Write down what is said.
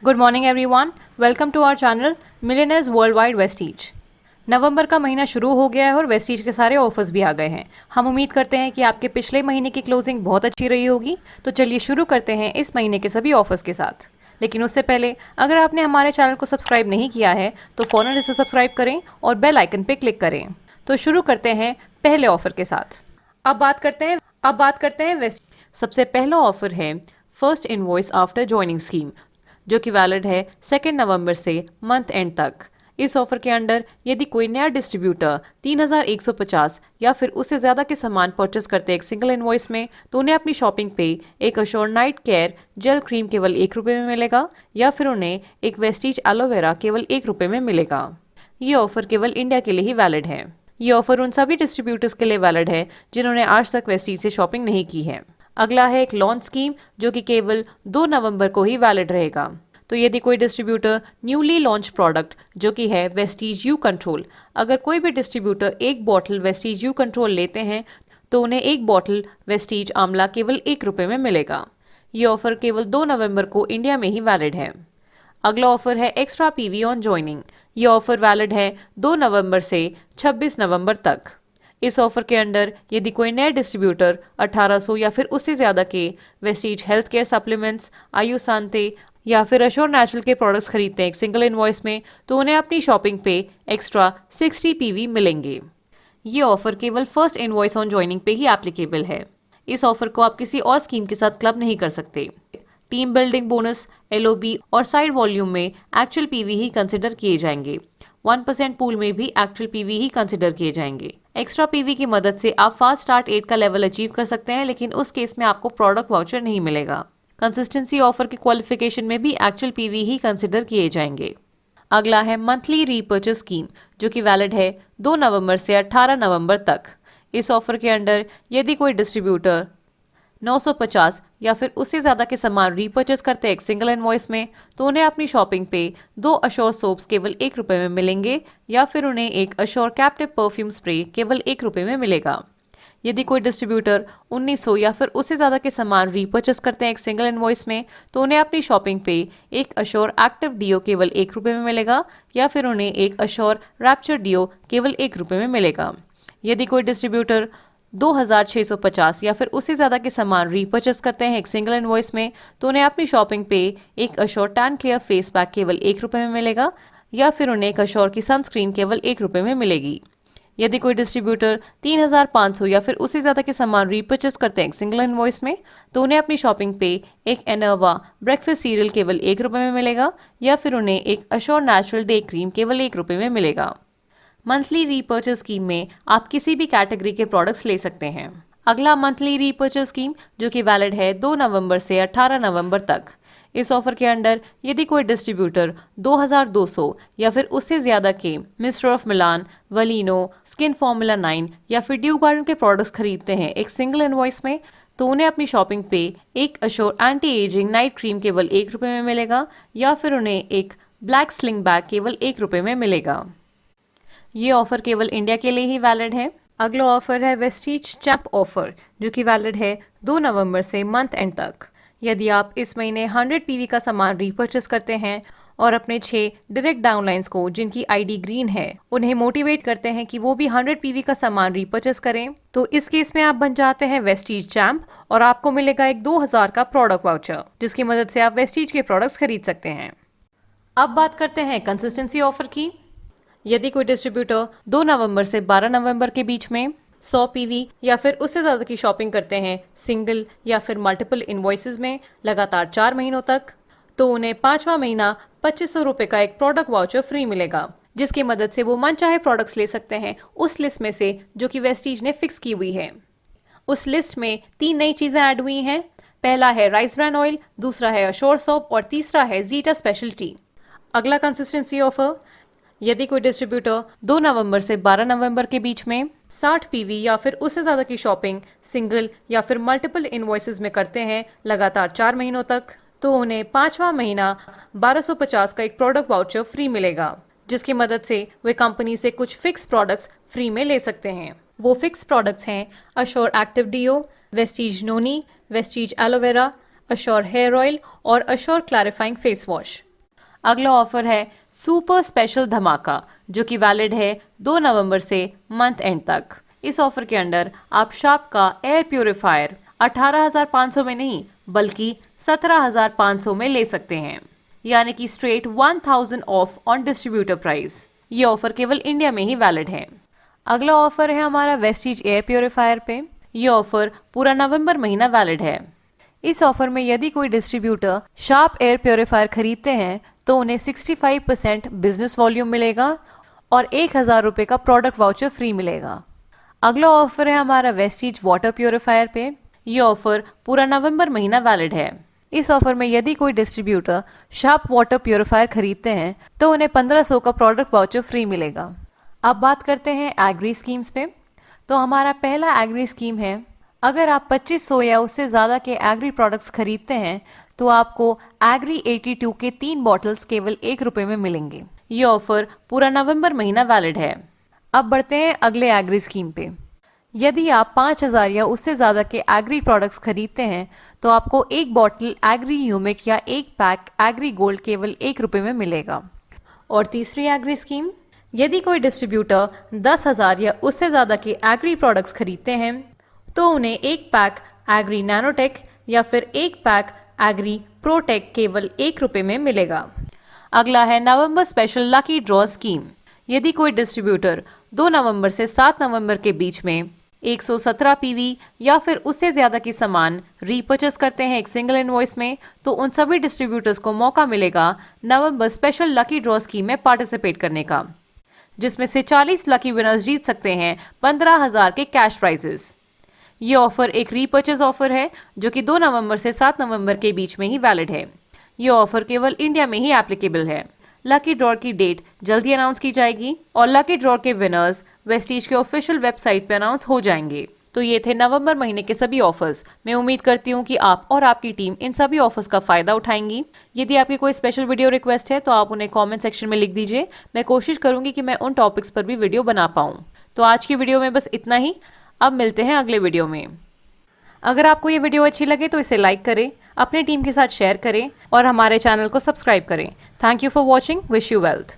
Good morning everyone, welcome to our channel millionaires world wide vestige. नवंबर का महीना शुरू हो गया है और वेस्टीज के सारे ऑफर्स भी आ गए हैं। हम उम्मीद करते हैं कि आपके पिछले महीने की क्लोजिंग बहुत अच्छी रही होगी। तो चलिए शुरू करते हैं इस महीने के सभी ऑफर्स के साथ। लेकिन उससे पहले अगर आपने हमारे चैनल को सब्सक्राइब नहीं किया है तो फ़ौरन इसे सब्सक्राइब करें और बेल आइकन पे क्लिक करें। तो शुरू करते हैं पहले ऑफर के साथ। अब बात करते हैं वेस्ट। सबसे पहला ऑफर है first invoice after joining scheme, जो कि वैलिड है 2 नवंबर से मंथ एंड तक। इस ऑफर के अंडर यदि कोई नया डिस्ट्रीब्यूटर 3150 या फिर उससे ज़्यादा के सामान परचेस करते हैं एक सिंगल इनवॉइस में, तो उन्हें अपनी शॉपिंग पे एक assure night care gel cream केवल ₹1 में मिलेगा, या फिर उन्हें एक वेस्टीज एलोवेरा केवल ₹1 में मिलेगा। ये ऑफर केवल इंडिया के लिए ही वैलिड है। ये ऑफर उन सभी डिस्ट्रीब्यूटर्स के लिए वैलिड है जिन्होंने आज तक वेस्टीज से शॉपिंग नहीं की है। अगला है एक लॉन्च स्कीम, जो कि केवल 2 नवंबर को ही वैलिड रहेगा। तो यदि कोई डिस्ट्रीब्यूटर न्यूली लॉन्च प्रोडक्ट जो कि है वेस्टीज यू कंट्रोल, अगर कोई भी डिस्ट्रीब्यूटर एक बॉटल वेस्टीज यू कंट्रोल लेते हैं तो उन्हें एक बॉटल वेस्टीज आंवला केवल ₹1 में मिलेगा। ये ऑफर केवल 2 नवंबर को इंडिया में ही वैलिड है। अगला ऑफर है एक्स्ट्रा पीवी ऑन ज्वाइनिंग। ये ऑफर वैलिड है 2 नवंबर से 26 नवंबर तक। इस ऑफर के अंडर यदि कोई नया डिस्ट्रीब्यूटर 1800 या फिर उससे ज़्यादा के वेस्टीज हेल्थ केयर सप्लीमेंट्स, आयु शांति या फिर अश्योर नेचुरल के प्रोडक्ट्स खरीदते हैं एक सिंगल इनवॉइस में, तो उन्हें अपनी शॉपिंग पे एक्स्ट्रा 60 पीवी मिलेंगे। ये ऑफर केवल फर्स्ट इनवॉइस ऑन ज्वाइनिंग पे ही एप्लीकेबल है। इस ऑफर को आप किसी और स्कीम के साथ क्लब नहीं कर सकते। टीम बिल्डिंग बोनस, एलओबी और साइड वॉल्यूम में एक्चुअल पीवी ही कंसिडर किए जाएंगे। 1% पूल में भी एक्चुअल पीवी ही कंसिडर किए जाएंगे। एक्स्ट्रा पीवी की मदद से आप फास्ट स्टार्ट 8 का लेवल अचीव कर सकते हैं, लेकिन उस केस में आपको प्रोडक्ट वाउचर नहीं मिलेगा। कंसिस्टेंसी ऑफर के क्वालिफिकेशन में भी एक्चुअल पीवी ही कंसिडर किए जाएंगे। अगला है मंथली रीपर्चेस स्कीम, जो कि वैलिड है 2 नवंबर से 18 नवंबर तक। इस ऑफर के अंडर यदि कोई डिस्ट्रीब्यूटर 950 या फिर उससे ज़्यादा के सामान रीपर्चेस करते हैं एक सिंगल इनवॉइस में, तो उन्हें अपनी शॉपिंग पे 2 अश्योर सोप्स केवल ₹1 में मिलेंगे, या फिर उन्हें एक अश्योर कैप्टिव परफ्यूम स्प्रे केवल ₹1 में मिलेगा। यदि कोई डिस्ट्रीब्यूटर 1900 या फिर उससे ज़्यादा के सामान रीपर्चेस करते हैं एक सिंगल इनवॉइस में, तो उन्हें अपनी शॉपिंग पे एक अश्योर एक्टिव डीओ केवल ₹1 में मिलेगा, या फिर उन्हें एक अश्योर रैप्चर डीओ केवल ₹1 में मिलेगा। यदि कोई डिस्ट्रीब्यूटर 2650 या फिर उससे ज़्यादा के सामान रीपर्चेस करते हैं एक सिंगल इनवॉइस में, तो उन्हें अपनी शॉपिंग पे एक assure tan clear face pack केवल ₹1 में मिलेगा, या फिर उन्हें एक अश्योर की सनस्क्रीन केवल ₹1 में मिलेगी। यदि कोई डिस्ट्रीब्यूटर 3500 या फिर उससे ज़्यादा के सामान रीपर्चेस करते हैं एक सिंगल इनवॉइस में, तो उन्हें अपनी शॉपिंग पे एक एनर्वा ब्रेकफास्ट सीरियल केवल ₹1 में मिलेगा, या फिर उन्हें एक अश्योर नेचुरल डे क्रीम केवल ₹1 में मिलेगा। मंथली रीपर्चेस स्कीम में आप किसी भी कैटेगरी के प्रोडक्ट्स ले सकते हैं। अगला मंथली रीपर्चेस स्कीम, जो कि वैलिड है 2 नवंबर से 18 नवंबर तक। इस ऑफर के अंडर यदि कोई डिस्ट्रीब्यूटर 2200 या फिर उससे ज़्यादा के मिस्टर ऑफ मिलान, वलीनो, स्किन फॉर्मूला 9 या फिर ड्यू गार्डन के प्रोडक्ट्स खरीदते हैं एक सिंगल इनवॉइस में, तो उन्हें अपनी शॉपिंग पे एक assure anti ageing night cream केवल ₹1 में मिलेगा, या फिर उन्हें एक ब्लैक स्लिंग बैग केवल ₹1 में मिलेगा। ये ऑफर केवल इंडिया के लिए ही वैलिड है। अगला ऑफर है वेस्टीज चैप ऑफर, जो कि वैलिड है 2 नवंबर से मंथ एंड तक। यदि आप इस महीने 100 पीवी का सामान रीपर्चेस करते हैं और अपने 6 डायरेक्ट डाउनलाइंस को जिनकी आईडी ग्रीन है उन्हें मोटिवेट करते हैं कि वो भी 100 पीवी का सामान रीपर्चेस करें, तो इस केस में आप बन जाते हैं वेस्टीज चैम्प और आपको मिलेगा एक 2000 का प्रोडक्ट वाउचर, जिसकी मदद से आप वेस्टीज के प्रोडक्ट्स खरीद सकते हैं। अब बात करते हैं कंसिस्टेंसी ऑफर की। यदि कोई डिस्ट्रीब्यूटर 2 नवंबर से 12 नवंबर के बीच में 100 पीवी या फिर उससे ज़्यादा की शॉपिंग करते हैं सिंगल या फिर मल्टीपल इनवॉइसेस में लगातार 4 महीनों तक, तो उन्हें 5वां महीना ₹2500 का एक प्रोडक्ट वाउचर फ्री मिलेगा, जिसकी मदद से वो मनचाहे प्रोडक्ट्स ले सकते हैं उस लिस्ट में से जो कि वेस्टीज ने फिक्स की हुई है। उस लिस्ट में 3 नई चीज़ें ऐड हुई हैं। पहला है राइस ब्रान ऑयल, दूसरा है अश्योर सोप और तीसरा है जीटा स्पेशल टी। अगला कंसिस्टेंसी ऑफर, यदि कोई डिस्ट्रीब्यूटर 2 नवंबर से 12 नवंबर के बीच में 60 पीवी या फिर उससे ज़्यादा की शॉपिंग सिंगल या फिर मल्टीपल इनवॉइसेस में करते हैं लगातार 4 महीनों तक, तो उन्हें 5वां महीना 1250 का एक प्रोडक्ट वाउचर फ्री मिलेगा, जिसकी मदद से वे कंपनी से कुछ फिक्स प्रोडक्ट्स फ्री में ले सकते हैं। वो फिक्स प्रोडक्ट्स हैं Assure active deo, Vestige Noni, Vestige aloe vera, Assure hair oil और अश्योर क्लैरिफाइंग फेस वॉश। अगला ऑफर है सुपर स्पेशल धमाका, जो कि वैलिड है 2 नवंबर से मंथ एंड तक। इस ऑफर के अंडर आप शार्प का एयर प्यूरिफायर 18,500 में नहीं बल्कि 17,500 में ले सकते हैं, यानी कि straight 1,000 of on distributor price. ये ऑफर केवल इंडिया में ही वैलिड है। अगला ऑफर है हमारा वेस्टीज एयर प्यूरिफायर पे। ये ऑफर पूरा नवंबर महीना वैलिड है। इस ऑफर में यदि कोई डिस्ट्रीब्यूटर शार्प एयर प्यूरिफायर खरीदते हैं तो उन्हें 65% बिजनेस वॉल्यूम मिलेगा और 1,000 रुपये का प्रोडक्ट वाउचर फ्री मिलेगा। अगला ऑफर है हमारा वेस्टीज वाटर प्यूरिफायर पे। ये ऑफर पूरा नवंबर महीना वैलिड है। इस ऑफर में यदि कोई डिस्ट्रीब्यूटर शार्प वाटर प्यूरिफायर खरीदते हैं तो उन्हें 1,500 का प्रोडक्ट वाउचर फ्री मिलेगा। अब बात करते हैं एग्री स्कीम्स पे। तो हमारा पहला एग्री स्कीम है, अगर आप 2500 या उससे ज़्यादा के एग्री प्रोडक्ट्स खरीदते हैं तो आपको एग्री 82 के 3 बॉटल्स केवल 1 रुपये में मिलेंगे। ये ऑफर पूरा नवंबर महीना वैलिड है। अब बढ़ते हैं अगले एग्री स्कीम पे। यदि आप 5,000 या उससे ज़्यादा के एग्री प्रोडक्ट्स खरीदते हैं तो आपको 1 बॉटल एग्री ह्यूमिक या 1 पैक एग्री गोल्ड केवल 1 रुपये में मिलेगा। और तीसरी एग्री स्कीम, यदि कोई डिस्ट्रीब्यूटर 10,000 या उससे ज़्यादा के एग्री प्रोडक्ट्स खरीदते हैं तो उन्हें 1 पैक एग्री नैनोटेक या फिर 1 पैक एग्री प्रोटेक केवल 1 रुपये में मिलेगा। अगला है नवंबर स्पेशल लकी ड्रॉ स्कीम। यदि कोई डिस्ट्रीब्यूटर 2 नवंबर से 7 नवंबर के बीच में 117 पीवी या फिर उससे ज़्यादा की सामान रीपर्चेस करते हैं एक सिंगल इनवॉइस में, तो उन सभी डिस्ट्रीब्यूटर्स को मौका मिलेगा नवंबर स्पेशल लकी ड्रॉ स्कीम में पार्टिसिपेट करने का, जिसमें से 40 लकी विनर्स जीत सकते हैं 15,000 के कैश प्राइजेस। ये ऑफर एक रीपर्चेज ऑफर है जो कि 2 नवंबर से 7 नवंबर के बीच में ही वैलिड है। ये ऑफर केवल इंडिया में ही एप्लीकेबल है। लकी ड्रॉ की डेट जल्दी अनाउंस की जाएगी और लकी ड्रॉ के विनर्स वेस्टीज के ऑफिशियल वेबसाइट पे अनाउंस हो जाएंगे। तो ये थे नवंबर महीने के सभी ऑफर्स। मैं उम्मीद करती हूँ कि आप और आपकी टीम इन सभी ऑफर्स का फायदा उठाएंगी। यदि आपकी कोई स्पेशल वीडियो रिक्वेस्ट है तो आप उन्हें कमेंट सेक्शन में लिख दीजिए। मैं कोशिश करूंगी कि मैं उन टॉपिक्स पर भी वीडियो बना पाऊँ। तो आज की वीडियो में बस इतना ही। अब मिलते हैं अगले वीडियो में। अगर आपको ये वीडियो अच्छी लगे तो इसे लाइक करें, अपनी टीम के साथ शेयर करें और हमारे चैनल को सब्सक्राइब करें। Thank you for watching. Wish you wealth.